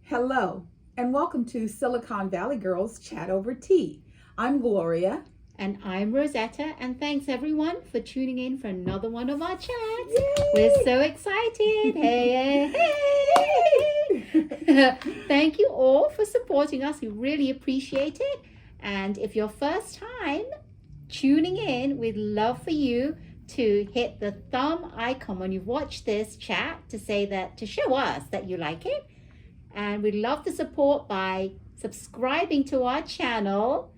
Hello, and welcome to Silicon Valley Girls Chat Over Tea. I'm Gloria. And I'm Rosetta, and thanks everyone for tuning in for another one of our chats. Yay! We're so excited. Hey, hey, hey. Thank you all for supporting us. We really appreciate it. And if you're first time tuning in, we'd love for you to hit the thumb icon when you've watched this chat to say that, to show us that you like it. And we'd love the support by subscribing to our channel.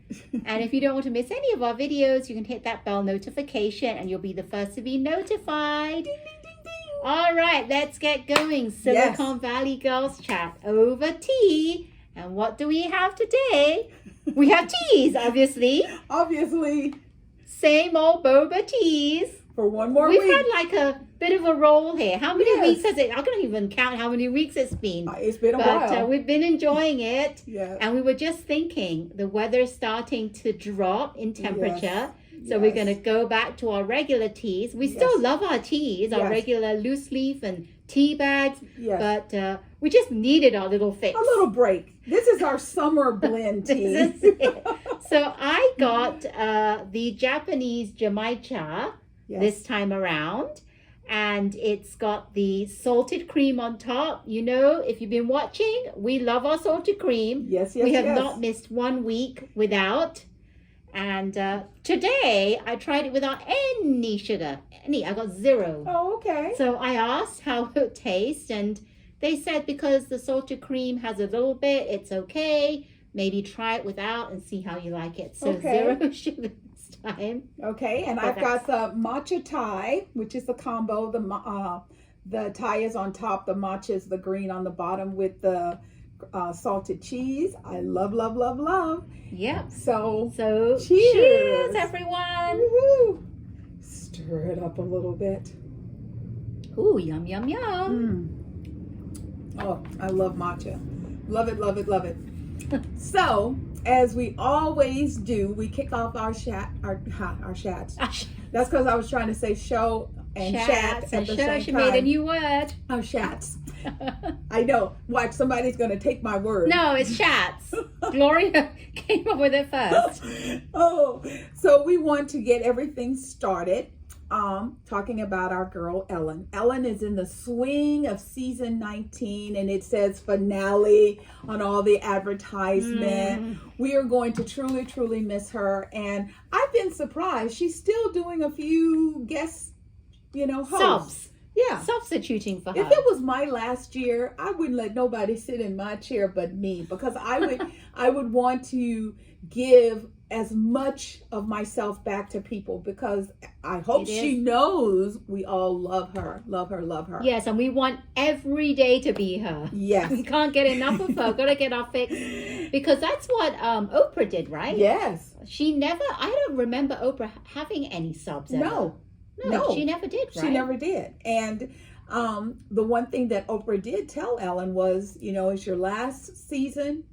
And if you don't want to miss any of our videos, you can hit that bell notification and you'll be the first to be notified. Ding, ding, ding, ding. All right, let's get going. Silicon Valley Girls Chat over tea. And what do we have today? We have teas, obviously. Obviously. Same old boba teas. For one more week. We've had like a bit of a roll here. How many weeks has it? I can't even count how many weeks it's been. It's been a while. But we've been enjoying it. Yes. And we were just thinking the weather's starting to drop in temperature. Yes. So we're going to go back to our regular teas. We still love our teas, our regular loose leaf and tea bags. Yes. But we just needed our little fix. A little break. This is our summer blend tea. This is it. So I got the Japanese Jamaica this time around. And it's got the salted cream on top. You know, if you've been watching, we love our salted cream. Yes. We have not missed 1 week without. And today, I tried it without any sugar. I got 0. Oh, okay. So I asked how it would taste. And they said because the salted cream has a little bit, it's okay. Maybe try it without and see how you like it. So 0 sugar. Time. Okay, and I've got the matcha Thai, which is the combo. The Thai is on top, the matcha is the green on the bottom with the salted cheese. I love, love, love, love. Yep. So cheers, everyone. Woo-hoo. Stir it up a little bit. Ooh, yum, yum, yum. Oh, I love matcha. Love it, love it, love it. So, as we always do, we kick off our chats. That's because I was trying to say show and chat at the same time. She made a new word. Our chats. I know. Watch, somebody's going to take my word. No, it's chats. Gloria came up with it first. Oh, so we want to get everything started. Talking about our girl Ellen. Ellen is in the swing of season 19 and it says finale on all the advertisement. We are going to truly, truly miss her. And I've been surprised. She's still doing a few guest, hosts. Subs. Yeah. Substituting for her. If it was my last year, I wouldn't let nobody sit in my chair but me because I would want to give as much of myself back to people because I hope she knows we all love her. Yes, and we want every day to be her. Yes. We can't get enough of her. Gotta get our fix. Because that's what Oprah did, right? Yes. I don't remember Oprah having any subs ever. No, she never did, right? She never did. And the one thing that Oprah did tell Ellen was, it's your last season.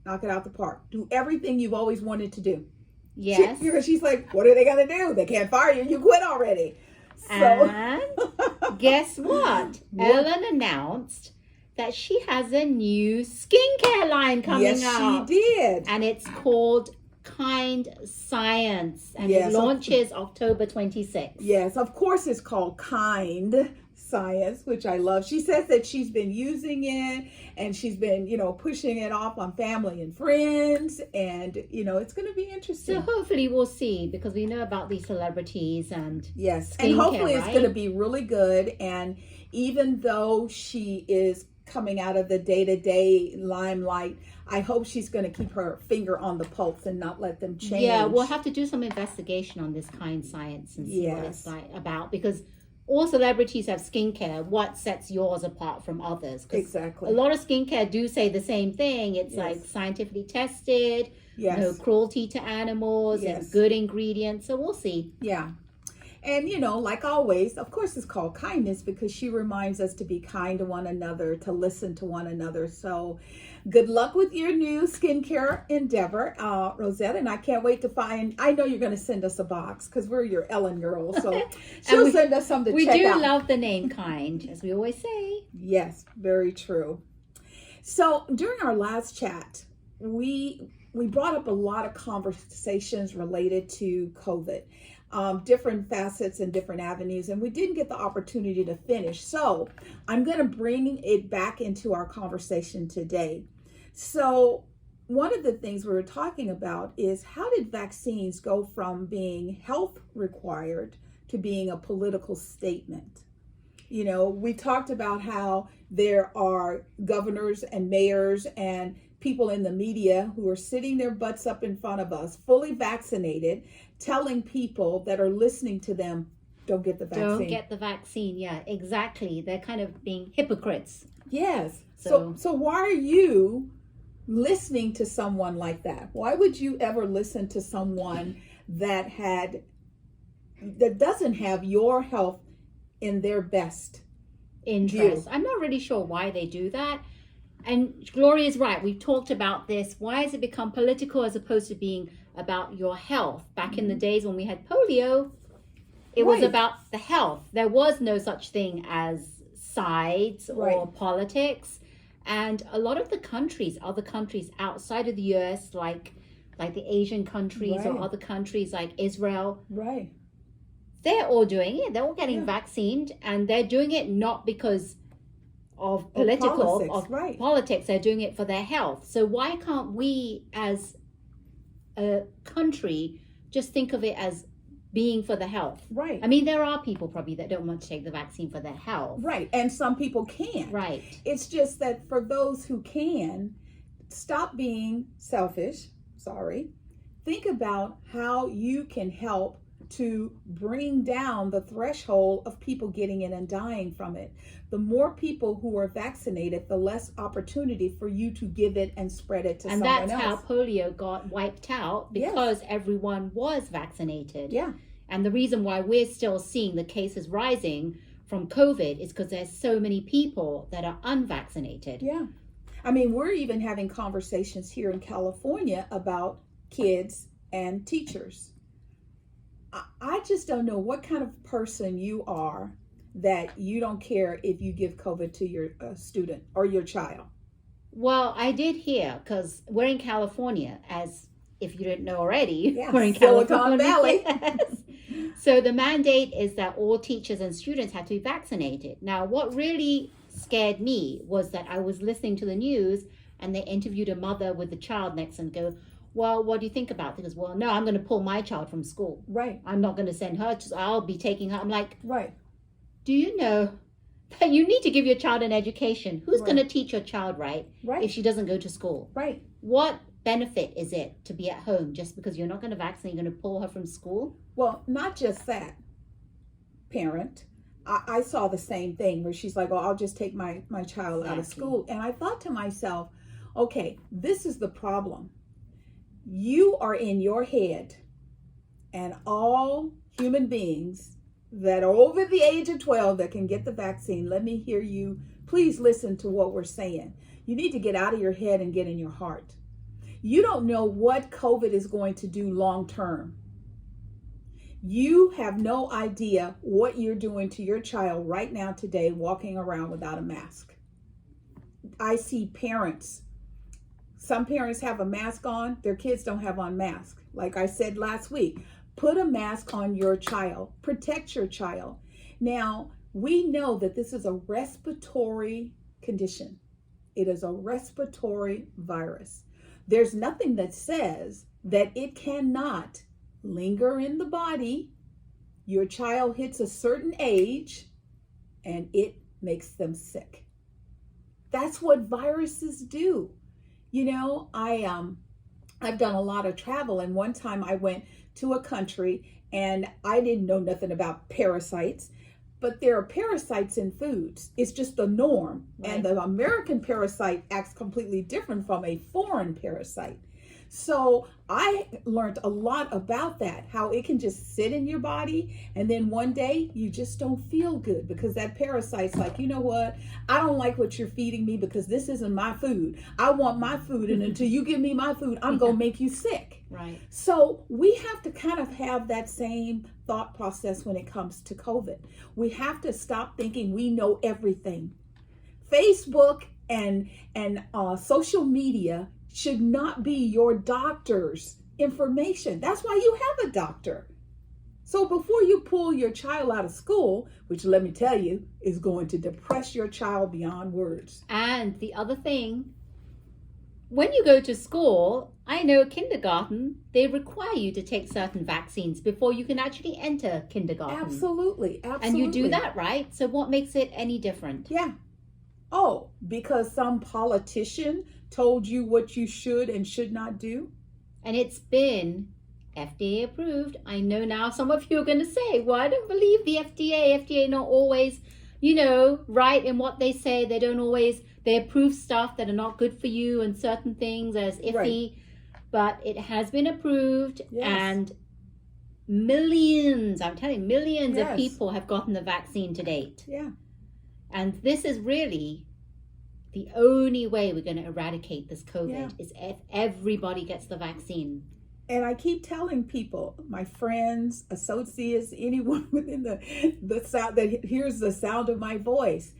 Knock it out the park. Do everything you've always wanted to do. Yes. She's like, what are they going to do? They can't fire you. You quit already. So. And guess what? Ellen announced that she has a new skincare line coming out. Yes, she did. And it's called Kind Science. And it launches October 26th. Yes, of course it's called Kind Science, which I love. She says that she's been using it and she's been, pushing it off on family and friends. And, it's going to be interesting. So hopefully we'll see because we know about these celebrities and yes. Skincare, and hopefully it's going to be really good. And even though she is coming out of the day-to-day limelight, I hope she's going to keep her finger on the pulse and not let them change. Yeah, we'll have to do some investigation on this Kind Science and see what it's about because all celebrities have skincare. What sets yours apart from others? Exactly. A lot of skincare do say the same thing. It's like scientifically tested, no cruelty to animals, and good ingredients. So we'll see. Yeah. And, like always, of course, it's called kindness because she reminds us to be kind to one another, to listen to one another. So good luck with your new skincare endeavor, Rosetta. And I can't wait to I know you're going to send us a box because we're your Ellen girls. So she'll send us some to check out. We do love the name Kind, as we always say. Yes, very true. So during our last chat, we brought up a lot of conversations related to COVID, different facets and different avenues, and we didn't get the opportunity to finish. So I'm going to bring it back into our conversation today. So one of the things we were talking about is, how did vaccines go from being health required to being a political statement? You know, we talked about how there are governors and mayors and people in the media who are sitting their butts up in front of us, fully vaccinated, telling people that are listening to them, don't get the vaccine. Don't get the vaccine. Yeah, exactly. They're kind of being hypocrites. Yes. So why are you listening to someone like that? Why would you ever listen to someone that doesn't have your health in their best interest? view? I'm not really sure why they do that. And Gloria's right. We've talked about this. Why has it become political as opposed to being about your health? Back in the days when we had polio, it was about the health. There was no such thing as sides or politics. And a lot of the countries, other countries outside of the US, like the Asian countries or other countries like Israel, they're all doing it. They're all getting vaccinated, and they're doing it not because of politics. They're doing it for their health. So why can't we as a country just think of it as being for the health? Right. I mean, there are people probably that don't want to take the vaccine for their health. Right. And some people can't. Right. It's just that for those who can, stop being selfish. Think about how you can help to bring down the threshold of people getting it and dying from it. The more people who are vaccinated, the less opportunity for you to give it and spread it to someone else. And that's how polio got wiped out, because everyone was vaccinated. Yeah. And the reason why we're still seeing the cases rising from COVID is because there's so many people that are unvaccinated. Yeah. I mean, we're even having conversations here in California about kids and teachers. I just don't know what kind of person you are that you don't care if you give COVID to your student or your child. Well, I did hear, because we're in California, as if you didn't know already, we're in Silicon Valley. Yes. So the mandate is that all teachers and students have to be vaccinated. Now, what really scared me was that I was listening to the news and they interviewed a mother with the child next and go, well, what do you think about this? Well, no, I'm going to pull my child from school. Right. I'm not going to send her. I'll be taking her. I'm like, right. Do you know that you need to give your child an education? Who's going to teach your child right if she doesn't go to school? Right. What benefit is it to be at home just because you're not going to vaccinate? You're going to pull her from school? Well, not just that, parent. I saw the same thing where she's like, oh, I'll just take my child out of school. And I thought to myself, okay, this is the problem. You are in your head, and all human beings that are over the age of 12 that can get the vaccine, let me hear you. Please listen to what we're saying. You need to get out of your head and get in your heart. You don't know what COVID is going to do long term. You have no idea what you're doing to your child right now today, walking around without a mask. I see parents. Some parents have a mask on, their kids don't have on mask. Like I said last week, put a mask on your child, protect your child. Now, we know that this is a respiratory condition. It is a respiratory virus. There's nothing that says that it cannot linger in the body. Your child hits a certain age and it makes them sick. That's what viruses do. You know, I've done a lot of travel, and one time I went to a country and I didn't know nothing about parasites, but there are parasites in foods. It's just the norm. Right. And the American parasite acts completely different from a foreign parasite. So I learned a lot about that, how it can just sit in your body and then one day you just don't feel good because that parasite's like, you know what? I don't like what you're feeding me because this isn't my food. I want my food, and until you give me my food, I'm going to make you sick. Right. So we have to kind of have that same thought process when it comes to COVID. We have to stop thinking we know everything. Facebook and social media should not be your doctor's information. That's why you have a doctor. So before you pull your child out of school, which let me tell you is going to depress your child beyond words. And the other thing, when you go to school, I know kindergarten, they require you to take certain vaccines before you can actually enter kindergarten. Absolutely. And you do that, right? So what makes it any different? Yeah. Oh, because some politician told you what you should and should not do? And it's been FDA approved. I know now some of you are going to say, well, I don't believe the FDA. FDA not always, right in what they say. They don't always, they approve stuff that are not good for you and certain things as iffy. Right. But it has been approved. Yes. And millions, I'm telling you, millions of people have gotten the vaccine to date. Yeah. And this is really the only way we're going to eradicate this COVID is if everybody gets the vaccine. And I keep telling people, my friends, associates, anyone within the sound that hears the sound of my voice,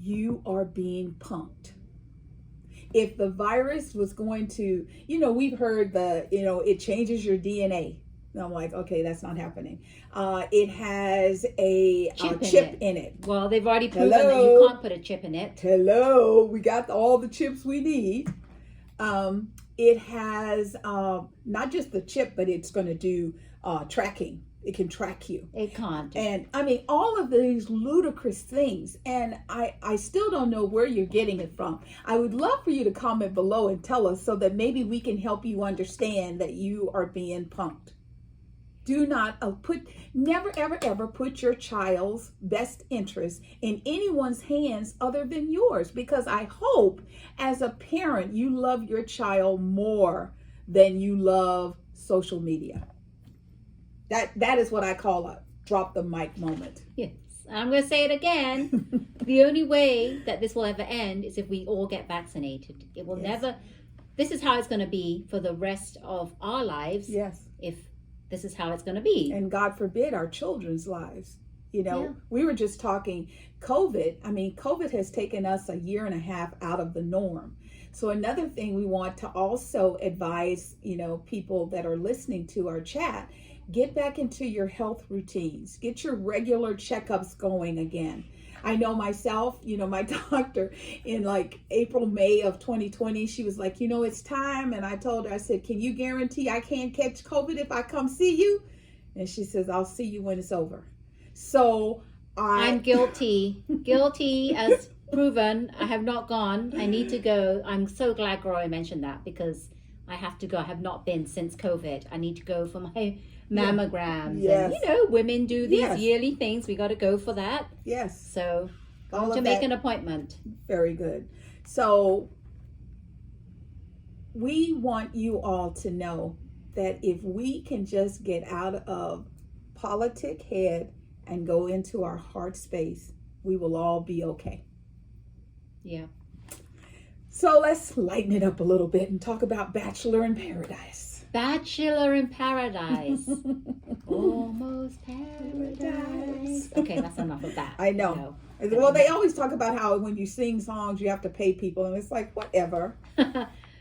you are being punked. If the virus was going to, we've heard it changes your DNA. And I'm like, okay, that's not happening. It has a chip in it. Well, they've already proven that you can't put a chip in it. Hello, we got all the chips we need. It has not just the chip, but it's going to do tracking. It can track you. It can't. And I mean, all of these ludicrous things. And I still don't know where you're getting it from. I would love for you to comment below and tell us so that maybe we can help you understand that you are being punked. Do not never, ever, ever put your child's best interest in anyone's hands other than yours. Because I hope as a parent, you love your child more than you love social media. That is what I call a drop the mic moment. Yes. I'm going to say it again. The only way that this will ever end is if we all get vaccinated. It will never. This is how it's going to be for the rest of our lives. Yes. If this is how it's going to be. And God forbid our children's lives. We were just talking COVID. I mean, COVID has taken us a year and a half out of the norm. So another thing we want to also advise, people that are listening to our chat, get back into your health routines. Get your regular checkups going again. I know myself, my doctor in like April, May of 2020, she was like, it's time. And I told her, I said, can you guarantee I can't catch COVID if I come see you? And she says, I'll see you when it's over. So I'm guilty as proven. I have not gone. I need to go. I'm so glad Gloria mentioned that because I have to go. I have not been since COVID. I need to go for my mammograms. Yes. And women do these yearly things. We got to go for that. Yes. So to make an appointment. Very good. So we want you all to know that if we can just get out of politic head and go into our heart space, we will all be okay. Yeah. So let's lighten it up a little bit and talk about Bachelor in Paradise. Bachelor in Paradise. Almost paradise. Okay, that's enough of that. I know. Well, they always talk about how when you sing songs, you have to pay people. And it's like, whatever.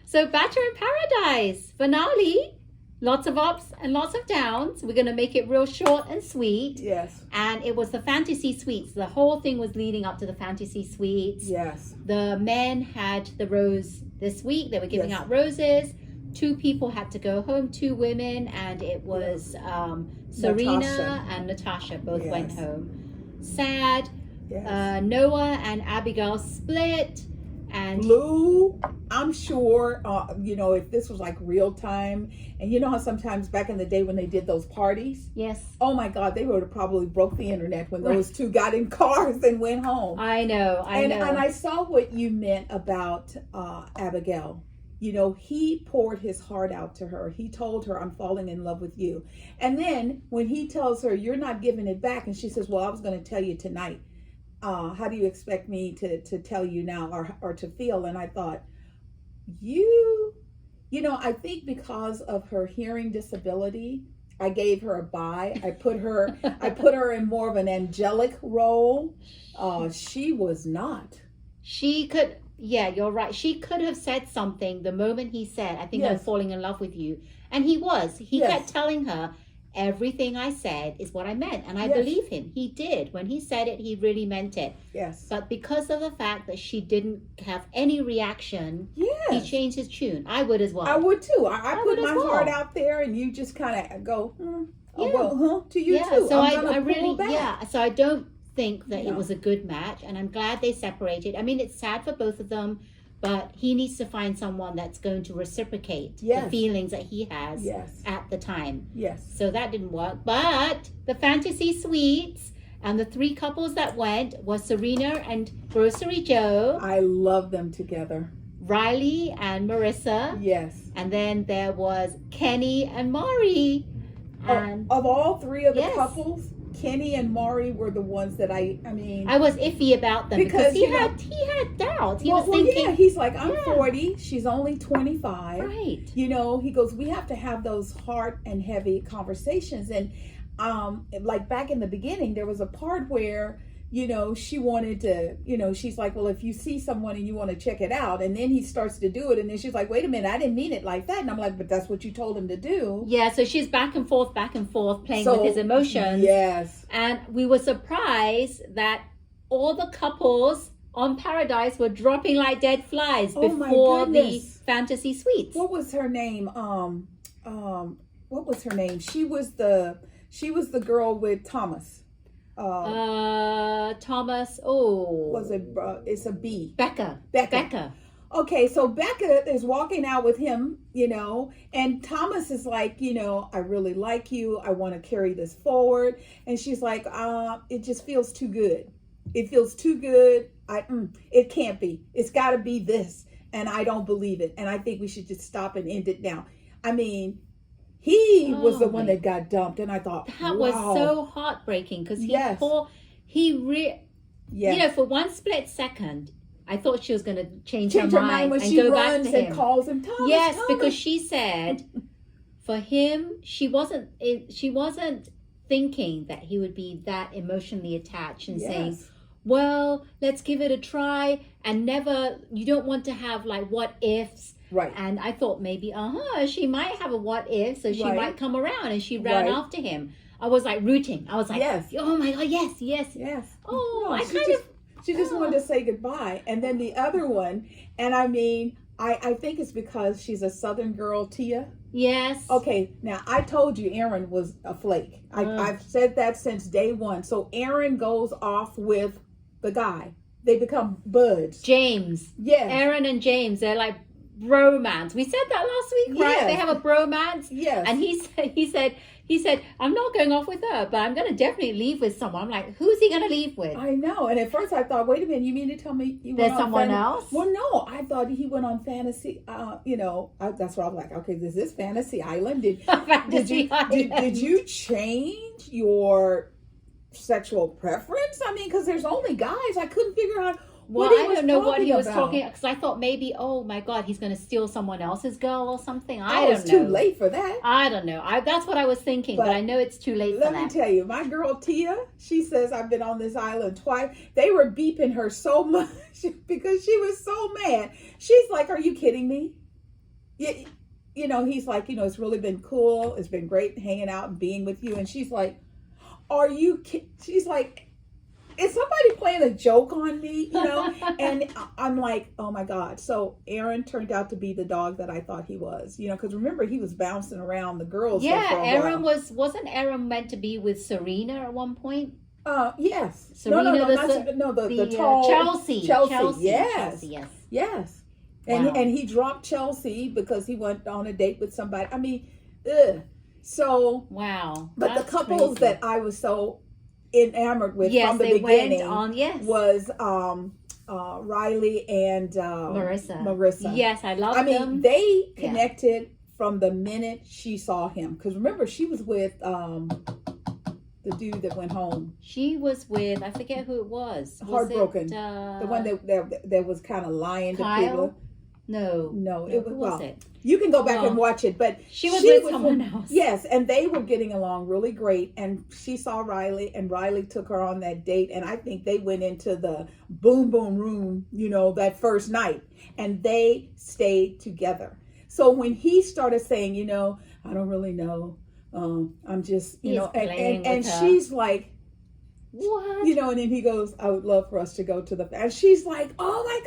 So Bachelor in Paradise finale. Lots of ups and lots of downs. We're going to make it real short and sweet. Yes. And it was the fantasy suites. The whole thing was leading up to the fantasy suites. Yes. The men had the rose this week. They were giving out roses. 2 people had to go home, 2 women. And it was Serena and Natasha both went home. Sad. Yes. Noah and Abigail split. And Blue, I'm sure, if this was like real time, and you know how sometimes back in the day when they did those parties? Yes. Oh my God, they would have probably broke the internet when those 2 got in cars and went home. I know. And I saw what you meant about Abigail. He poured his heart out to her. He told her, I'm falling in love with you. And then when he tells her, you're not giving it back, and she says, well, I was going to tell you tonight. How do you expect me to tell you now or to feel? And I thought, I think because of her hearing disability, I gave her a bye. I put her in more of an angelic role. She was not. She could, Yeah, you're right. She could have said something the moment he said, I think I'm Yes. falling in love with you. And he was. He Yes. kept telling her, everything I said is what I meant. And I Yes. believe him. He did. When he said it, he really meant it. Yes. But because of the fact that she didn't have any reaction, Yes. he changed his tune. I would as well. I would too. I I put would my as well. heart out there, and you just kind of go, oh, Yeah. well, to you yeah, too. so I'm gonna I really, pull back. yeah. So I don't think that No. it was a good match. And I'm glad they separated. I mean, it's sad for both of them. But he needs to find someone that's going to reciprocate Yes. the feelings that he has Yes. at the time. Yes. So that didn't work. But the fantasy suites and the 3 couples that went was Serena and Grocery Joe, I love them together. Riley and Marissa, Yes. and then there was Kenny and Mari. And Of all 3 of the Yes. couples, Kenny and Mari were the ones that I mean. I was iffy about them because he had doubts. He was thinking, yeah, he's like, I'm Yeah. 40, she's only 25. right. You know, he goes, we have to have those hard and heavy conversations. And like back in the beginning, there was a part where, you know, she wanted to, you know, she's like, well, if you see someone and you want to check it out, and then he starts to do it, and then she's like, wait a minute, I didn't mean it like that. And I'm like, but that's what you told him to do. Yeah, so she's back and forth, playing So, with his emotions. Yes. And we were surprised that all the couples on Paradise were dropping like dead flies Oh, my before the goodness. fantasy suites. What was her name? What was her name? She was the girl with Thomas. Thomas, oh. Was it? It's a B. Becca. Becca. Okay, so Becca is walking out with him, you know, and Thomas is like, you know, I really like you. I want to carry this forward. And she's like, it just feels too good. It feels too good. It can't be. It's got to be this. And I don't believe it. And I think we should just stop and end it now. I mean, he was the one that got dumped. And I thought, That was so heartbreaking because Yes. you know, for one split second, I thought she was going to change her mind when and she go back runs to and him. calls him Thomas. Yes, Thomas. because she said for him, she wasn't thinking that he would be that emotionally attached and saying, Yes. well, let's give it a try, and you don't want to have like what ifs. Right. And I thought maybe, she might have a what if, so she Right. might come around, and she ran Right. after him. I was like rooting. I was like, Yes. oh my God, yes. Yes. Oh, No, I she just wanted to say goodbye. And then the other one, and I mean, I think it's because she's a Southern girl, Tia. yes. Okay, now I told you Aaron was a flake. I've said that since day one. So Aaron goes off with the guy. They become buds. James. Yes. Aaron and James, they're like bromance. We said that last week, right? Yes. They have a bromance. Yes. And he said, I'm not going off with her, but I'm going to definitely leave with someone. I'm like, who's he going to leave with? I know. And at first I thought, wait a minute, you mean to tell me you There's went on someone else? Well, no, I thought he went on fantasy. That's what I was like. Okay, is this Fantasy Island? Fantasy Island. Did you change your sexual preference? I mean, because there's only guys. I couldn't figure out Well, what he I was don't know what he was about. talking, because I thought maybe, oh my God, he's going to steal someone else's girl or something. I Oh, don't it's know. too late for that. I don't know. That's what I was thinking, but I know it's too late for Let me that. tell you, my girl Tia, she says I've been on this island twice. They were beeping her so much because she was so mad. She's like, "Are you kidding me?" You know, he's like, it's really been cool. It's been great hanging out and being with you. And she's like, "Are you?" She's like, is somebody playing a joke on me? And I'm like, oh my God. So Aaron turned out to be the dog that I thought he was, because remember he was bouncing around the girls. Yeah, for a Aaron while. wasn't Aaron meant to be with Serena at one point? Yes. Serena, the tall Chelsea. Yes. Chelsea, Yes. And Wow. and he dropped Chelsea because he went on a date with somebody. I mean, ugh. So, wow. but That's the couples crazy. that I was so enamored with yes, from the they beginning went on, yes. was Riley and Marissa. Yes, I love I mean, them. they connected from the minute she saw him. Because remember, she was with the dude that went home. She was with, I forget who it was. Heartbroken. It, The one that was kind of lying Kyle? to people. No, it was, who was well, it? you can go back Oh. and watch it, but She was with someone with- else. Yes, and they were getting along really great, and she saw Riley, and Riley took her on that date, and I think they went into the boom boom room, that first night, and they stayed together. So when he started saying, I don't really know, I'm just, He's playing and with her. she's like, What? and then he goes, I would love for us to go to the, and she's like, oh my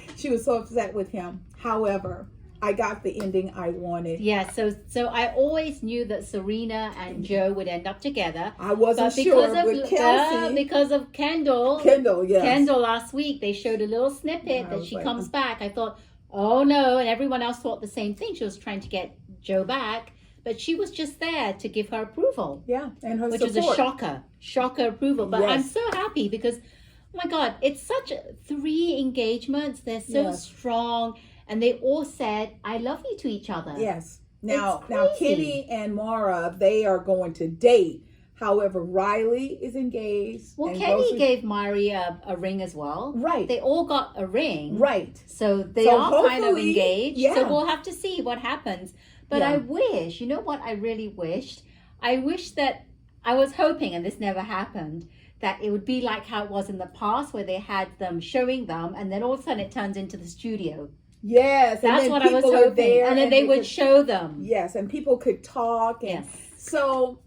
God. She was so upset with him. However, I got the ending I wanted. Yeah, so I always knew that Serena and Joe would end up together. I wasn't But sure because with of Kelsey. because of Kendall, Yes. Kendall last week, they showed a little snippet I that was she like, comes back. I thought, oh no, and everyone else thought the same thing. She was trying to get Joe back, but she was just there to give her approval. Yeah, and her which support. is a shocker approval. But I'm Yes. so happy because, oh my God, it's such 3 engagements. They're so Yes. strong, and they all said "I love you" to each other. Yes. Now crazy. Kenny and Mara, they are going to date. However, Riley is engaged. Well, and Kenny Rosie- gave Mari a ring as well. Right. They all got a ring. Right. So they So are kind of hopefully, engaged. yeah. So we'll have to see what happens. But Yeah. I wish, you know what I really wished? I wish that, I was hoping, and this never happened, that it would be like how it was in the past where they had them showing them and then all of a sudden it turns into the studio. Yes. and That's then what I was people are hoping. there And then they would could- show them. Yes, and people could talk. And Yes. so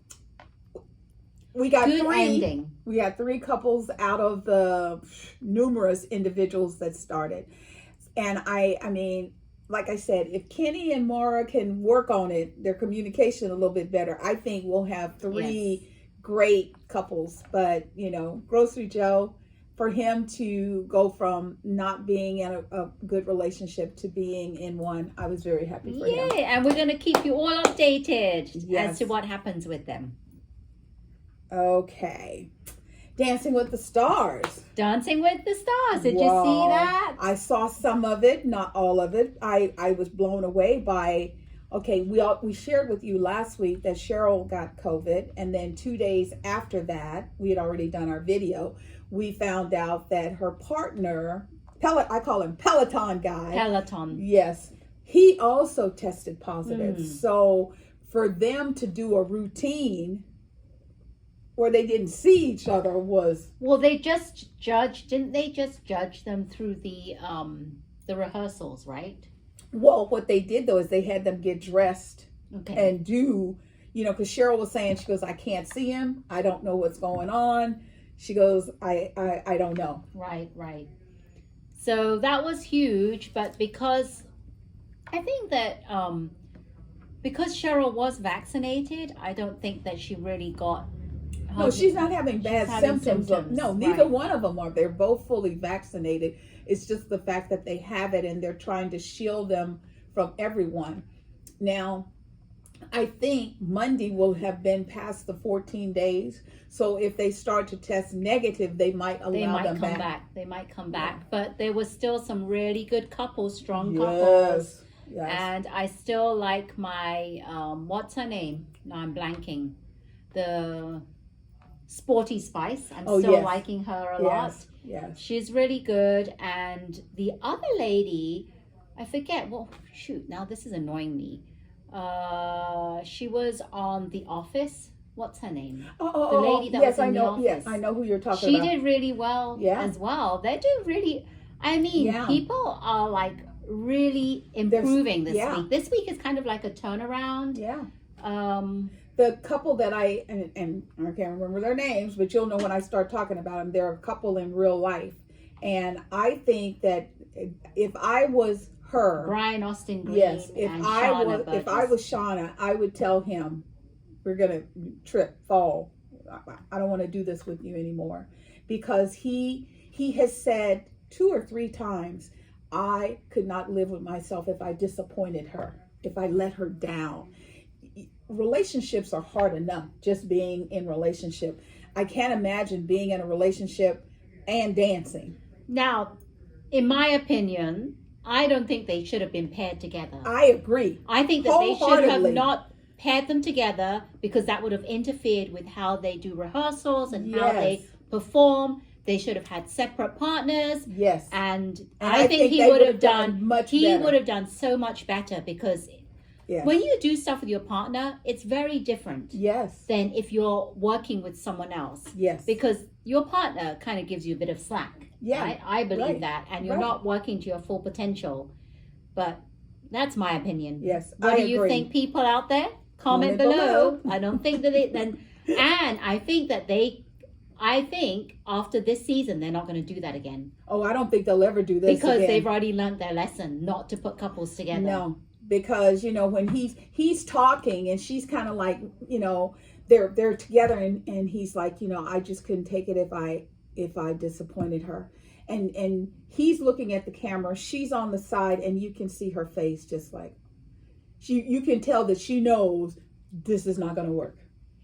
we got Good 3. ending. We had 3 couples out of the numerous individuals that started. And I mean, like I said, if Kenny and Mara can work on it, their communication a little bit better, I think we'll have 3 great couples. But, Grocery Joe, for him to go from not being in a good relationship to being in one, I was very happy for him. Yeah, and we're going to keep you all updated Yes. as to what happens with them. Okay. Dancing with the Stars. Dancing with the Stars. Did you see Wow. that? I saw some of it, not all of it. I was blown away by. Okay, we shared with you last week that Cheryl got COVID, and then 2 days after that, we had already done our video. We found out that her partner, I call him Peloton guy. Peloton. Yes, he also tested positive. Mm. So for them to do a routine where they didn't see each other was. Well, they just judged, didn't they just judge them through the rehearsals, right? Well, what they did though is they had them get dressed Okay. and do, because Cheryl was saying, she goes, I can't see him. I don't know what's going on. She goes, I don't know. Right. So that was huge, but because I think that because Cheryl was vaccinated, I don't think that she really got. No, she's not having bad having symptoms. No, symptoms, neither right. one of them are. They're both fully vaccinated. It's just the fact that they have it and they're trying to shield them from everyone. Now, I think Monday will have been past the 14 days. So if they start to test negative, they might allow They might them come back. back. They might come back. But there was still some really good couples, strong couples. Yes. And I still like my, what's her name? No, I'm blanking. The Sporty Spice. I'm Oh, still yes. liking her a lot. Yes. She's really good. And the other lady, I forget. Well, shoot, now this is annoying me. She was on The Office. What's her name? The lady that yes, was in I The know. Office. Yes, I know who you're talking She about. did really well as well. They do really, I mean, Yeah. people are like really improving this yeah. week. This week is kind of like a turnaround. Yeah. Um, The couple that and I can't remember their names, but you'll know when I start talking about them. They're a couple in real life, and I think that if I was her, Brian Austin Green. yes, if and I Shauna was Burgess. Shauna, I would tell him, we're gonna fall. I don't want to do this with you anymore, because he has said 2 or 3 times, I could not live with myself if I disappointed her, if I let her down. Relationships are hard enough, just being in relationship. I can't imagine being in a relationship and dancing. Now, in my opinion, I don't think they should have been paired together. I agree. I think that they should have Wholeheartedly. not paired them together, because that would have interfered with how they do rehearsals and how they Yes. perform. They should have had separate partners. Yes. And I think he they would have done much better. would have done so much better, because Yes. when you do stuff with your partner, it's very different Yes. than if you're working with someone else. Yes. Because your partner kind of gives you a bit of slack. Yeah. Right? I believe Right. that. And you're Right. not working to your full potential. But that's my opinion. Yes. What I do you agree. think, people out there? Comment below. I don't think that and I think that after this season, they're not going to do that again. Oh, I don't think they'll ever do this because again. they've already learned their lesson, not to put couples together. No, because when he's talking and she's kind of like, they're together and he's like, I just couldn't take it if I disappointed her. And he's looking at the camera, she's on the side, and you can see her face just like you can tell that she knows this is not going to work.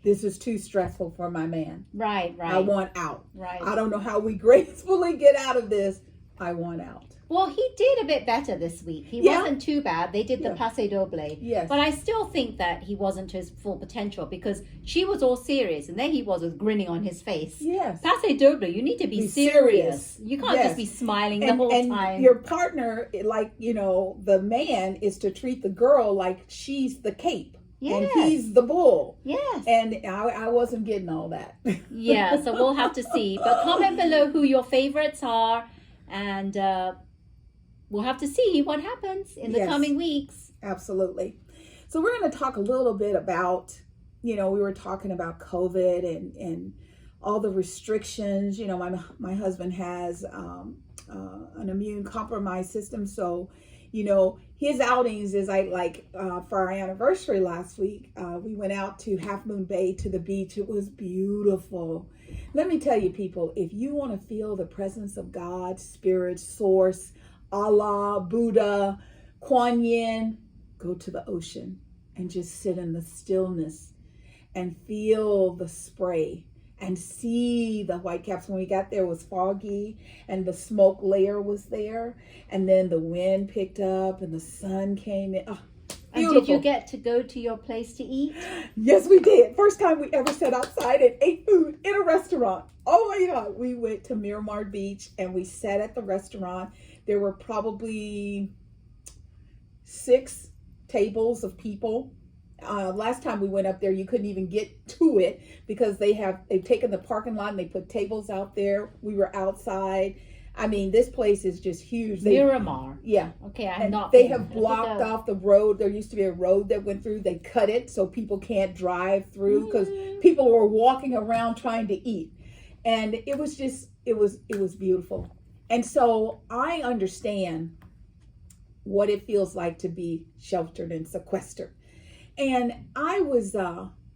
This is too stressful for my man. Right. I want out. Right. I don't know how we gracefully get out of this. I want out. Well, he did a bit better this week. He wasn't too bad. They did the passe doble. Yes. But I still think that he wasn't to his full potential, because she was all serious and there he was with grinning on his face. Yes. Passe doble, you need to be serious. You can't just be smiling the whole time. And your partner, like, the man is to treat the girl like she's the cape. Yes. And he's the bull. Yes. And I wasn't getting all that. Yeah, so we'll have to see. But comment below who your favorites are, and we'll have to see what happens in the coming weeks. Absolutely. So we're going to talk a little bit about, we were talking about COVID and all the restrictions. My husband has an immune compromised system. So, his outings is for our anniversary last week, we went out to Half Moon Bay to the beach. It was beautiful. Let me tell you, people, if you want to feel the presence of God, Spirit, Source, Allah, Buddha, Kuan Yin, go to the ocean and just sit in the stillness and feel the spray and see the whitecaps. When we got there, it was foggy and the smoke layer was there, and then the wind picked up and the sun came in. Oh, beautiful. And did you get to go to your place to eat? Yes, we did. First time we ever sat outside and ate food in a restaurant. Oh my God. We went to Miramar Beach and we sat at the restaurant. There were probably 6 tables of people. Last time we went up there, you couldn't even get to it because they've taken the parking lot and they put tables out there. We were outside. I mean, this place is just huge. Miramar. Yeah. Okay, I'm not. They have blocked off the road. There used to be a road that went through. They cut it so people can't drive through because people were walking around trying to eat. And it was beautiful. And so I understand what it feels like to be sheltered and sequestered. And I was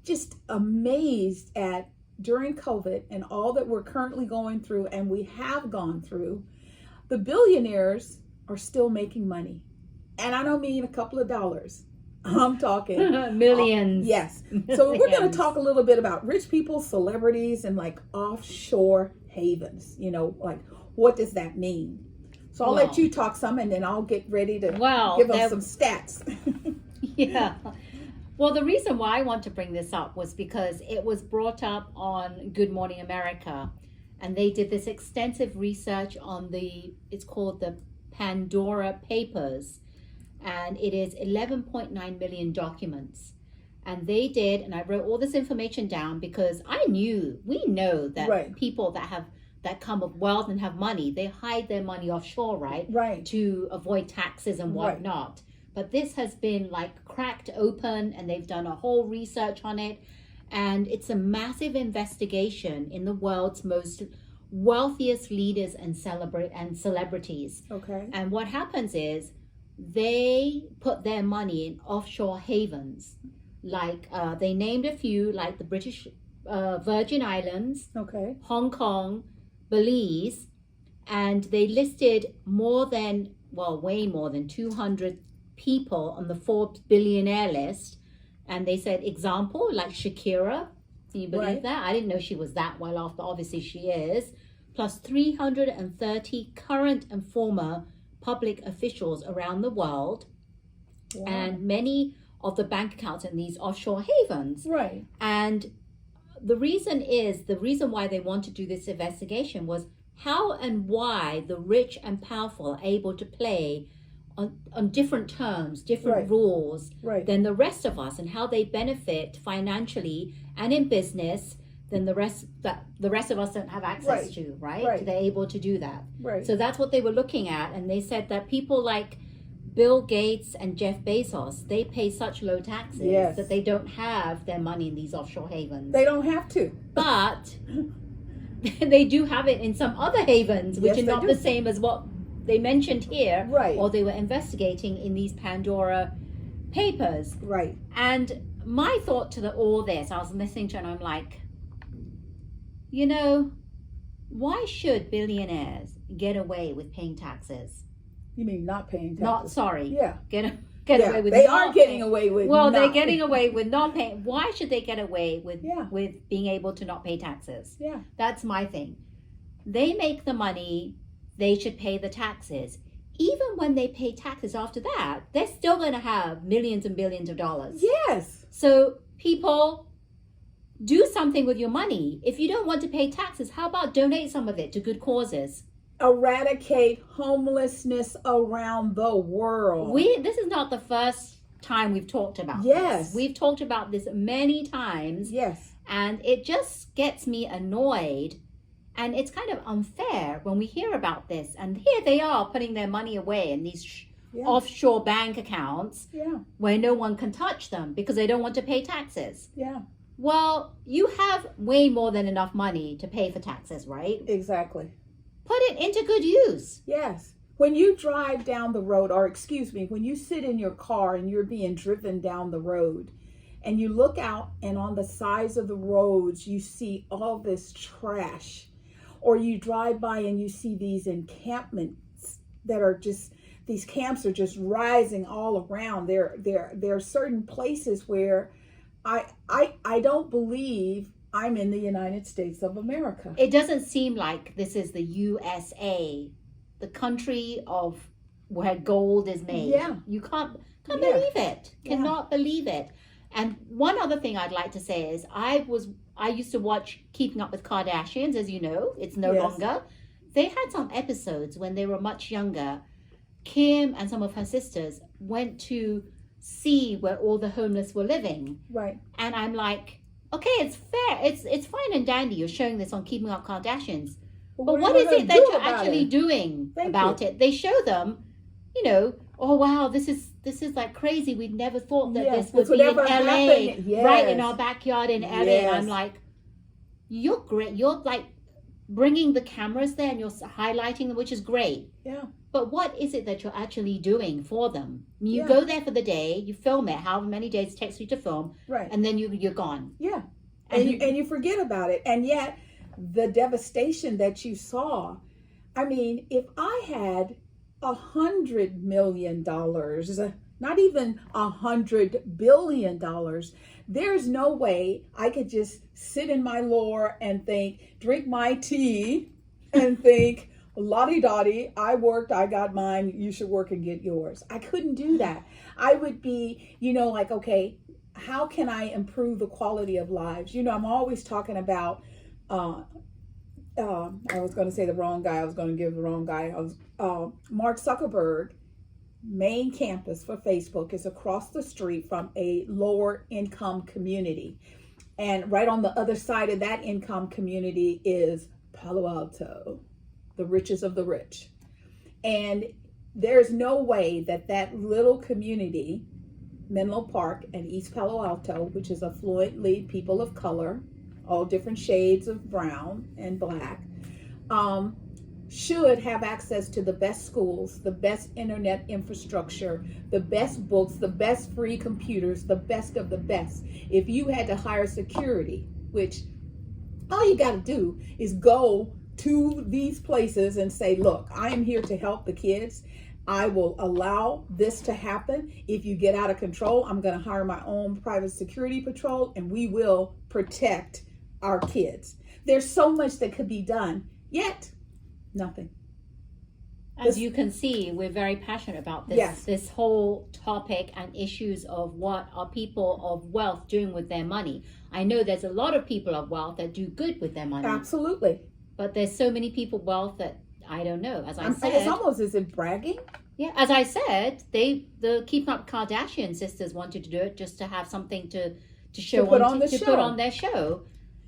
just amazed at, during COVID and all that we're currently going through and we have gone through, the billionaires are still making money. And I don't mean a couple of dollars. I'm talking millions. Yes. So we're going to talk a little bit about rich people, celebrities, and like offshore havens. What does that mean? So I'll let you talk some and then I'll get ready to give them some stats. Yeah. Well, the reason why I want to bring this up was because it was brought up on Good Morning America, and they did this extensive research on it's called the Pandora Papers, and it is 11.9 million documents. And they did, and I wrote all this information down because we know that people that come of wealth and have money, they hide their money offshore, right? Right. To avoid taxes and whatnot. Right. But this has been cracked open, and they've done a whole research on it. And it's a massive investigation in the world's most wealthiest leaders and celebrities. Okay. And what happens is they put their money in offshore havens. They named a few, like the British Virgin Islands, Hong Kong, Belize, and they listed way more than 200 people on the Forbes billionaire list. And they said, example, like Shakira. Can you believe that? I didn't know she was that well off, but obviously she is. Plus 330 current and former public officials around the world. Wow. And many of the bank accounts in these offshore havens. Right. And the reason why they want to do this investigation was how and why the rich and powerful are able to play on different terms, different Right. rules Right. than the rest of us, and how they benefit financially and in business than the rest of us don't have access Right. to, right? Right. They're able to do that. Right. So that's what they were looking at, and they said that people like Bill Gates and Jeff Bezos, they pay such low taxes Yes. that they don't have their money in these offshore havens. They don't have to. But they do have it in some other havens, which Yes, are they not do. the same as what they mentioned here, Right. or they were investigating in these Pandora papers. Right. And my thought to all this, I was listening to it and I'm like, you know, why should billionaires get away with paying taxes? You mean not paying taxes? Not sorry. Yeah. Get Yeah, away with they not are getting paying. away with Well, they're not- getting away with not paying. Why should they get away with Yeah. with being able to not pay taxes? Yeah. That's my thing. They make the money, they should pay the taxes. Even when they pay taxes after that, they're still going to have millions and billions of dollars. Yes. So people, do something with your money. If you don't want to pay taxes, how about donate some of it to good causes? Eradicate homelessness around the world. This is not the first time we've talked about Yes. this. We've talked about this many times. Yes. And it just gets me annoyed. And it's kind of unfair when we hear about this. And here they are putting their money away in these Yeah. offshore bank accounts Yeah. where no one can touch them because they don't want to pay taxes. Yeah. Well, you have way more than enough money to pay for taxes, right? Exactly. Put it into good use. Yes. When you drive down the road, or excuse me, when you sit in your car and you're being driven down the road and you look out and on the sides of the roads, you see all this trash, or you drive by and you see these encampments that are just, these camps are just rising all around. There are certain places where I don't believe I'm in the United States of America. It doesn't seem like this is the USA, the country of where gold is made. Yeah. You can't Yeah. believe it. Yeah. Cannot believe it. And one other thing I'd like to say is I used to watch Keeping Up with Kardashians, as you know, it's no Yes. longer. They had some episodes when they were much younger. Kim and some of her sisters went to see where all the homeless were living. Right. And I'm like, okay, it's fair. It's fine and dandy. You're showing this on Keeping Up Kardashians. But what is it that you're actually doing about it? They show them, oh wow, this is like crazy. We'd never thought that Yes, this would be in ever LA, happen. Yes. right in our backyard in LA. Yes. And I'm like, you're great. You're like bringing the cameras there and you're highlighting them, which is great. Yeah. But what is it that you're actually doing for them? You Yeah. go there for the day, you film it, however many days it takes you to film, Right. and then you're gone. Yeah. And you forget about it. And yet the devastation that you saw, I mean, if I had $100 million, not even $100 billion, there's no way I could just sit in my lore and think, drink my tea and think, lottie-dottie, I worked, I got mine, you should work and get yours. I couldn't do that. I would be, like, okay, how can I improve the quality of lives? I'm always talking about, I was going to say the wrong guy. I was going to give the wrong guy. Mark Zuckerberg, main campus for Facebook is across the street from a lower income community. And right on the other side of that income community is Palo Alto, the richest of the rich. And there's no way that little community, Menlo Park and East Palo Alto, which is affluently people of color, all different shades of brown and black, should have access to the best schools, the best internet infrastructure, the best books, the best free computers, the best of the best. If you had to hire security, which all you got to do is go to these places and say, look, I am here to help the kids. I will allow this to happen. If you get out of control, I'm going to hire my own private security patrol and we will protect our kids. There's so much that could be done, yet nothing. As you can see, we're very passionate about this, Yes. this whole topic and issues of what are people of wealth doing with their money. I know there's a lot of people of wealth that do good with their money. Absolutely. But there's so many people wealth that I don't know. As I It's said, almost as if bragging. yeah, as I said, the Keep Up Kardashian sisters wanted to do it just to have something to show To put on the to show. put on their show.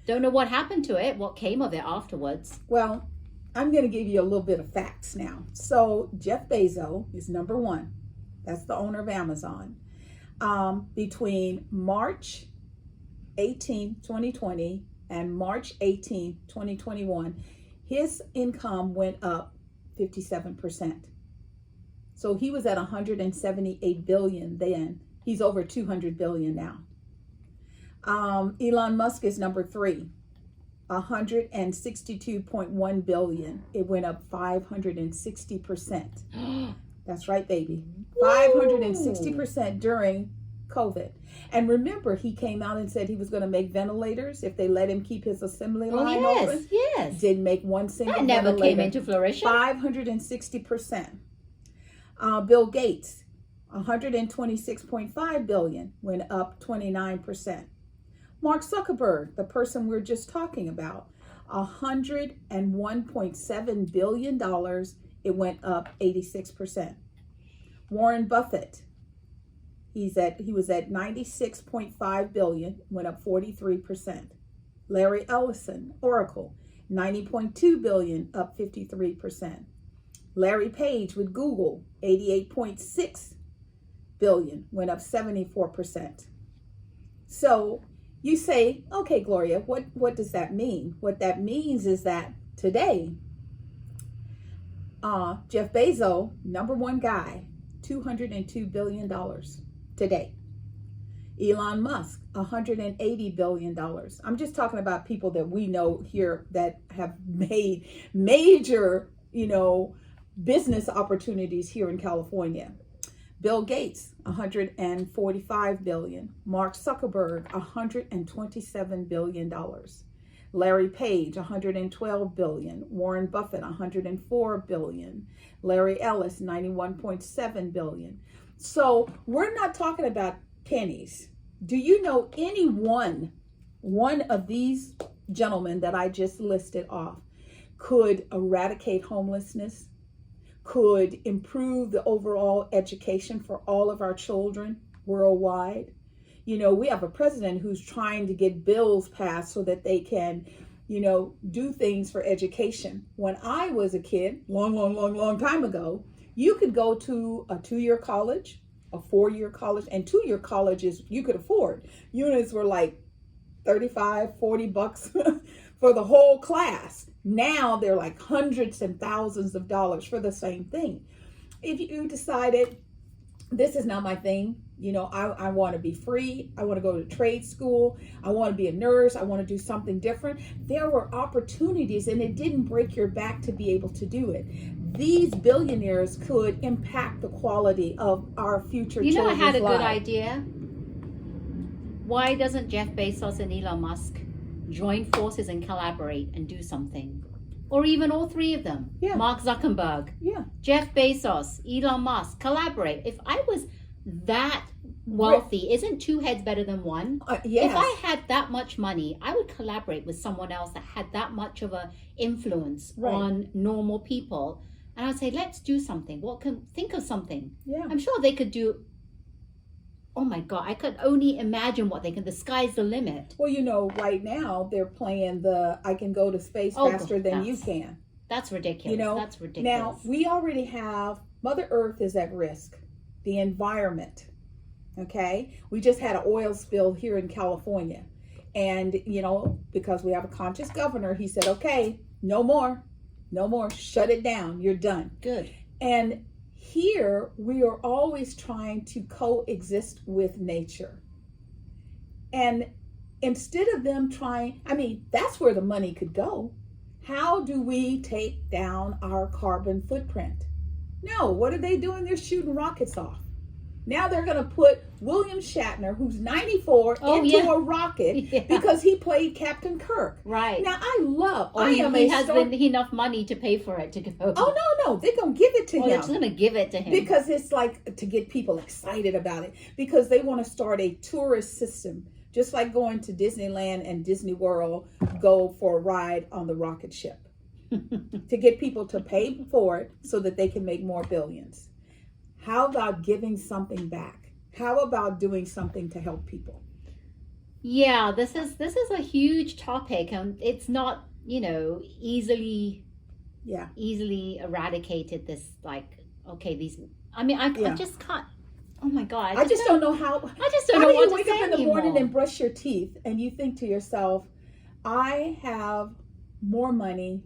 Don't know what happened to it, what came of it afterwards. Well, I'm going to give you a little bit of facts now. So Jeff Bezos is number one. That's the owner of Amazon. Between March 18, 2020 and March 18, 2021, his income went up 57%. So he was at 178 billion then. He's over 200 billion now. Elon Musk is number three, 162.1 billion. It went up 560%. That's right, baby. 560% during COVID. And remember, he came out and said he was going to make ventilators if they let him keep his assembly line open. Yes. Didn't make one single That never ventilator. came into fruition. 560%. Bill Gates, 126.5 billion, went up 29%. Mark Zuckerberg, the person we're just talking about, $101.7 billion. It went up 86%. Warren Buffett, he was at 96.5 billion, went up 43%. Larry Ellison, Oracle, 90.2 billion, up 53%. Larry Page with Google, 88.6 billion, went up 74%. So you say, okay, Gloria, what does that mean? What that means is that today, Jeff Bezos, number one guy, $202 billion today. Elon Musk, $180 billion. I'm just talking about people that we know here that have made major, business opportunities here in California. Bill Gates, 145 billion. Mark Zuckerberg, 127 billion dollars. Larry Page, 112 billion. Warren Buffett, 104 billion. Larry Ellis, 91.7 billion. So we're not talking about pennies. Do you know any one of these gentlemen that I just listed off could eradicate homelessness, could improve the overall education for all of our children worldwide? We have a president who's trying to get bills passed so that they can, do things for education. When I was a kid, long time ago, you could go to a 2-year college, a 4-year college, and 2-year colleges you could afford. Units were like $35, $40 for the whole class. Now they're like hundreds and thousands of dollars for the same thing. If you decided this is not my thing, I want to be free, I want to go to trade school, I want to be a nurse, I want to do something different, there were opportunities, and it didn't break your back to be able to do it. These billionaires could impact the quality of our future children's lives. I had a good idea. Why doesn't Jeff Bezos and Elon Musk join forces and collaborate and do something? Or even all three of them. Yeah. Mark Zuckerberg. Yeah. Jeff Bezos, Elon Musk, collaborate. If I was that wealthy, isn't two heads better than one? Yes. If I had that much money, I would collaborate with someone else that had that much of an influence on normal people. And I'd say, let's do something. Think of something. Yeah. I'm sure they could do. Oh my God, I could only imagine what they can. The sky's the limit. Well, right now they're playing I can go to space faster than you can. That's ridiculous. That's ridiculous. Now, we already have, Mother Earth is at risk. The environment, okay? We just had an oil spill here in California. And, because we have a conscious governor, he said, okay, no more, shut it down. You're done. Good. And here, we are always trying to coexist with nature. And instead of them trying, that's where the money could go. How do we take down our carbon footprint? No, what are they doing? They're shooting rockets off. Now they're going to put William Shatner, who's 94, into a rocket because he played Captain Kirk. Right. Now, he has enough money to pay for it to go. Oh, no. They're going to give it to him. They're just going to give it to him. Because it's like to get people excited about it. Because they want to start a tourist system. Just like going to Disneyland and Disney World, go for a ride on the rocket ship. to get people to pay for it so that they can make more billions. How about giving something back? How about doing something to help people? Yeah, this is a huge topic, and it's not, easily Yeah. eradicated. This, like, okay, these. I mean, I Yeah. just can't. Oh my God, I just don't know how. I just don't How know do what you to wake say up in the anymore. morning and brush your teeth and you think to yourself, I have more money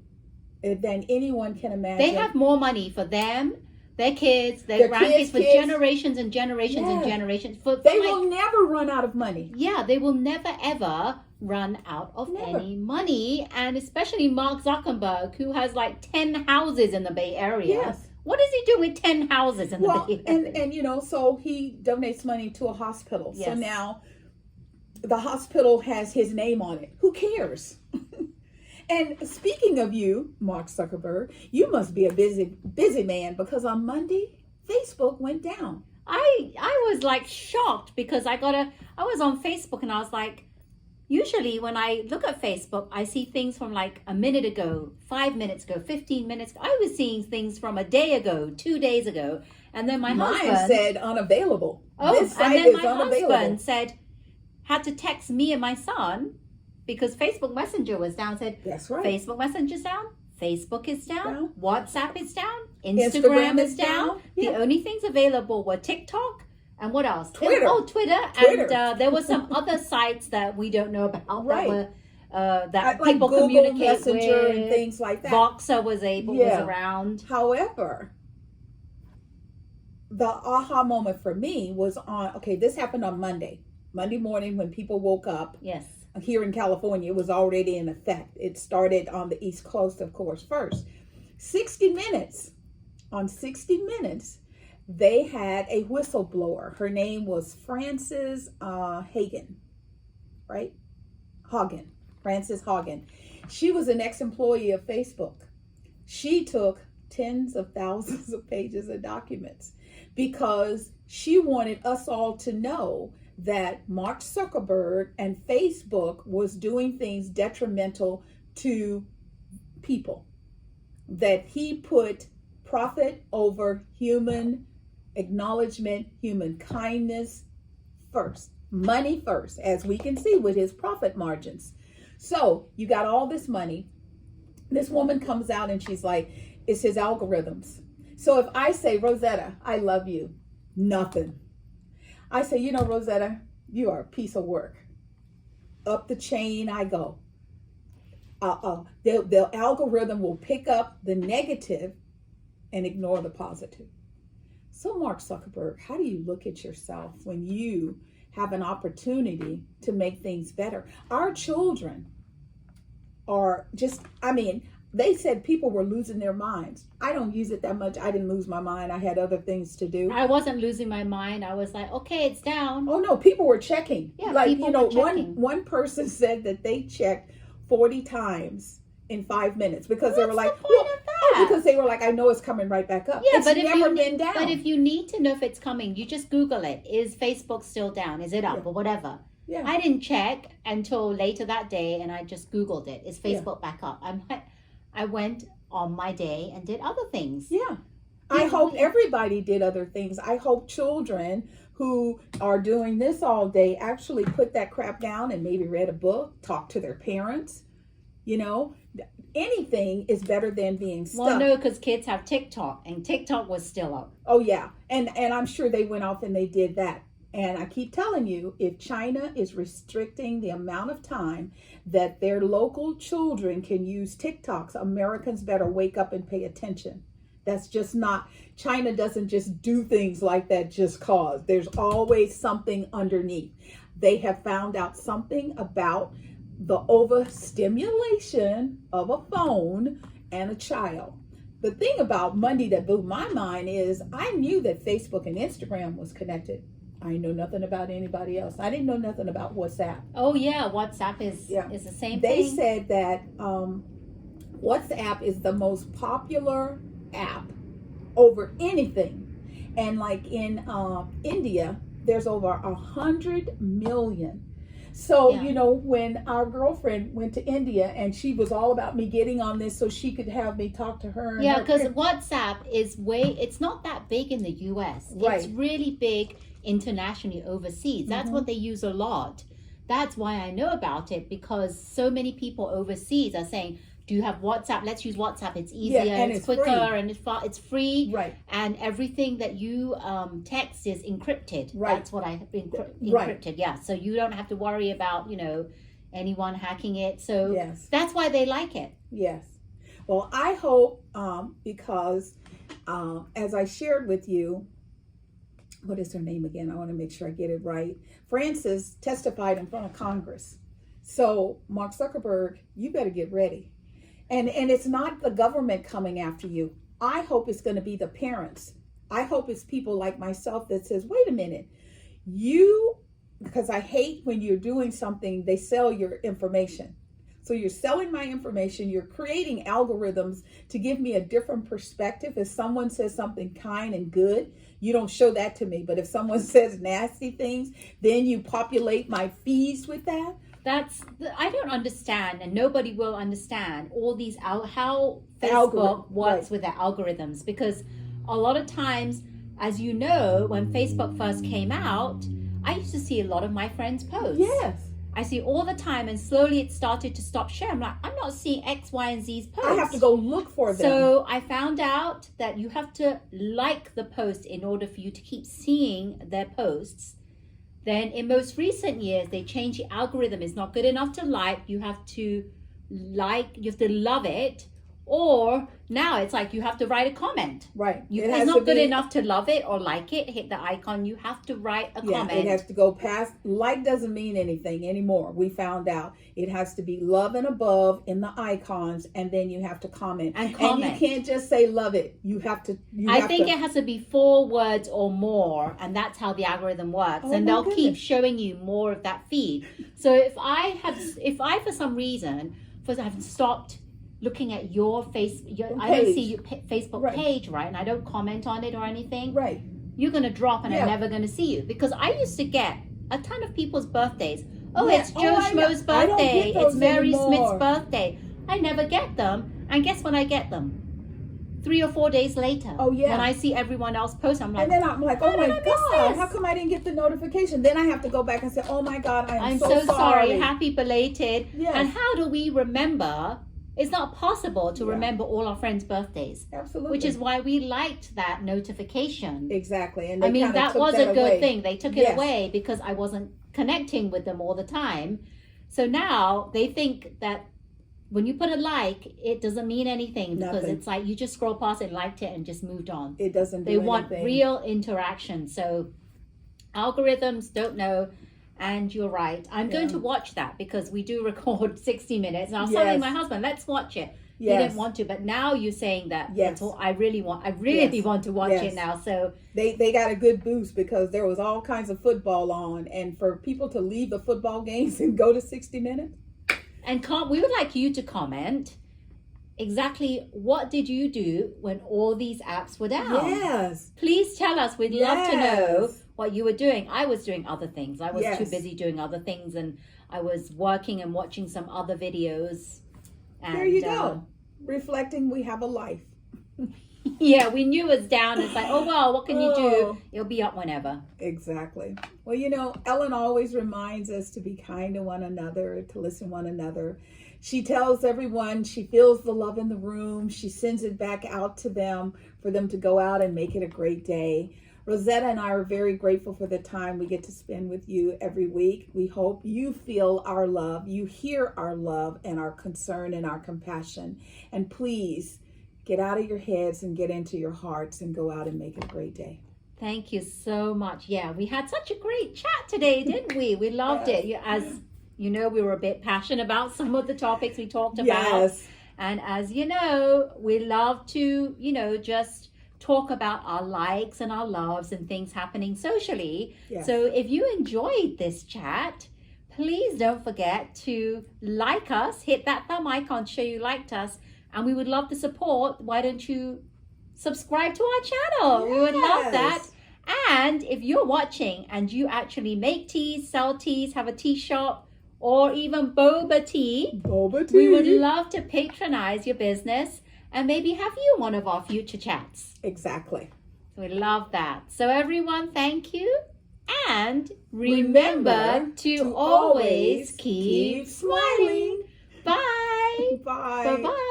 than anyone can imagine. They have more money for them, their kids, Their their grandkids, kids, for kids. generations and generations and Yeah. generations. For They like, will never run out of money. yeah, they will never ever run out of Never. any money. And especially Mark Zuckerberg, who has like 10 houses in the Bay Area. Yes. What does he do with 10 houses in the Well, Bay Area? and so he donates money to a hospital. So Yes. now the hospital has his name on it. Who cares? And speaking of you, Mark Zuckerberg, you must be a busy man, because on Monday Facebook went down. I was like shocked, because I was on Facebook, and I was like, usually when I look at Facebook, I see things from like a minute ago, 5 minutes ago, 15 minutes ago. I was seeing things from a day ago, 2 days ago. And then my Mine husband said unavailable. Oh, This and site then is my unavailable. husband had to text me and my son, because Facebook Messenger was down, said, That's right. Facebook Messenger's down, Facebook is down, Down. WhatsApp is down, Instagram Instagram is is down. down. Yeah. The only things available were TikTok, and what else? Twitter. Twitter. Twitter. And there were some other sites that we don't know about, Right. that Like people Google communicate Messenger with. and things like that. Voxer was around. However, the aha moment for me was this happened on Monday morning, when people woke up. Yes. Here in California, it was already in effect. It started on the East Coast, of course, first. 60 Minutes. On 60 Minutes, they had a whistleblower. Her name was Frances Hagen, right? Frances Hagen. She was an ex-employee of Facebook. She took tens of thousands of pages of documents because she wanted us all to know that Mark Zuckerberg and Facebook was doing things detrimental to people, that he put profit over human acknowledgement, human kindness first, money first, as we can see with his profit margins. So you got all this money. This woman comes out and she's like, it's his algorithms. So if I say, Rosetta, I love you, nothing. I say, Rosetta, you are a piece of work. Up the chain I go. The algorithm will pick up the negative and ignore the positive. So Mark Zuckerberg, how do you look at yourself when you have an opportunity to make things better? Our children are just, they said people were losing their minds. I don't use it that much. I didn't lose my mind. I had other things to do. I wasn't losing my mind. I was like, okay, it's down. Oh no, people were checking. Yeah, like, people were checking. One person said that they checked 40 times in 5 minutes because they were like, the point of that? because they were like, I know it's coming right back up. Yeah, it's never been down. But if you need to know if it's coming, you just Google it. Is Facebook still down? Is it up, Yeah. or whatever? Yeah. I didn't check until later that day, and I just Googled it. Is Facebook back up? I went on my day and did other things. Yeah. I hope everybody did other things. I hope children who are doing this all day actually put that crap down and maybe read a book, talk to their parents. Anything is better than being stuck. Well, no, because kids have TikTok, and TikTok was still up. Oh, yeah. And I'm sure they went off and they did that. And I keep telling you, if China is restricting the amount of time that their local children can use TikToks, Americans better wake up and pay attention. That's just not, China doesn't just do things like that just cause. There's always something underneath. They have found out something about the overstimulation of a phone and a child. The thing about Monday that blew my mind is I knew that Facebook and Instagram was connected. I know nothing about anybody else. I didn't know nothing about WhatsApp. Oh yeah, WhatsApp is the same They thing. said that WhatsApp is the most popular app over anything. And like in India, there's over 100 million. So, Yeah. you know, when our girlfriend went to India and she was all about me getting on this so she could have me talk to her. And Yeah, her because WhatsApp is it's not that big in the US. Right. It's really big internationally overseas. That's what they use a lot. That's why I know about it, because so many people overseas are saying, do you have WhatsApp? Let's use WhatsApp. It's easier, and it's it's quicker, free. and it's free. Right. And everything that you text is encrypted. Right. That's what I encrypted. Right. Yeah. So you don't have to worry about, anyone hacking it. So Yes. that's why they like it. Yes. Well, I hope, because as I shared with you, what is her name again? I want to make sure I get it right. Frances testified in front of Congress. So, Mark Zuckerberg, you better get ready. And it's not the government coming after you. I hope it's going to be the parents. I hope it's people like myself that says, wait a minute, because I hate when you're doing something, they sell your information. So you're selling my information, you're creating algorithms to give me a different perspective. If someone says something kind and good, you don't show that to me. But if someone says nasty things, then you populate my feeds with that. I don't understand, and nobody will understand all these how Facebook Algorithm, works right. with their algorithms, because a lot of times, as you know, when Facebook first came out, I used to see a lot of my friends' posts. Yes. I see all the time, and slowly it started to stop sharing. I'm like, I'm not seeing X, Y, and Z's posts. I have to go look for them. So I found out that you have to like the post in order for you to keep seeing their posts. Then in most recent years, they changed the algorithm. It's not good enough to like. You have to love it. Or now it's like you have to write a comment. Right. It's not good enough to love it or like it, hit the icon. You have to write a comment. It has to go past. Like doesn't mean anything anymore. We found out it has to be love and above in the icons, and then you have to comment. And you can't just say love it. You have to. I think it has to be 4 words or more, and that's how the algorithm works. Oh, and my they'll keep goodness. showing you more of that feed. So if I for some reason have stopped looking at your I don't see your Facebook Right. page, right, and I don't comment on it or anything, Right. you're going to drop and Yeah. I'm never going to see you. Because I used to get a ton of people's birthdays. Oh, Yeah. it's Joe Schmo's I don't birthday. get those It's Mary anymore. Smith's birthday. I never get them. And guess when I get them? 3 or 4 days later. Oh, yeah. When I see everyone else post, I'm like, And then I'm like, how oh my did I miss God, this? how come I didn't get the notification? Then I have to go back and say, oh my God, I'm so so sorry. Happy belated. Yes. And how do we remember? It's not possible to Yeah. remember all our friends' birthdays, Absolutely. which is why we liked that notification. Exactly. And I they mean, kinda that took was that a good away. thing. They took it Yes. away because I wasn't connecting with them all the time. So now they think that when you put a like, it doesn't mean anything, because Nothing. it's like you just scroll past it, liked it, and just moved on. It doesn't do They want anything. real interaction. So algorithms don't know. And you're right. I'm going Yeah. to watch that, because we do record 60 minutes. And I was Yes. telling my husband, let's watch it. He Yes. didn't want to, but now you're saying that. Yes. That's all I really want. I really Yes. want to watch Yes. it now. So They got a good boost because there was all kinds of football on, and for people to leave the football games and go to 60 minutes. And we would like you to comment exactly what did you do when all these apps were down. Yes. Please tell us. We'd love to know Yes. what you were doing. I was doing other things. I was Yes. too busy doing other things, and I was working and watching some other videos. And, There you go. Reflecting, we have a life. Yeah, we knew it was down. It's like, oh, well, what can you do? Oh. It'll be up whenever. Exactly. Well, you know, Ellen always reminds us to be kind to one another, to listen to one another. She tells everyone she feels the love in the room. She sends it back out to them for them to go out and make it a great day. Rosetta and I are very grateful for the time we get to spend with you every week. We hope you feel our love, you hear our love and our concern and our compassion. And please get out of your heads and get into your hearts and go out and make it a great day. Thank you so much. Yeah, we had such a great chat today, didn't we? We loved Yes. it. As you know, we were a bit passionate about some of the topics we talked about. Yes. And as you know, we love to, just talk about our likes and our loves and things happening socially. Yes. So if you enjoyed this chat, please don't forget to like us, hit that thumb icon to show you liked us, and we would love the support. Why don't you subscribe to our channel? We would love that. Yes. And if you're watching and you actually make teas, sell teas, have a tea shop, or even boba tea, we would love to patronize your business and maybe have you one of our future chats. Exactly. We love that. So everyone, thank you. And remember to always keep smiling. Bye. Bye. Bye-bye.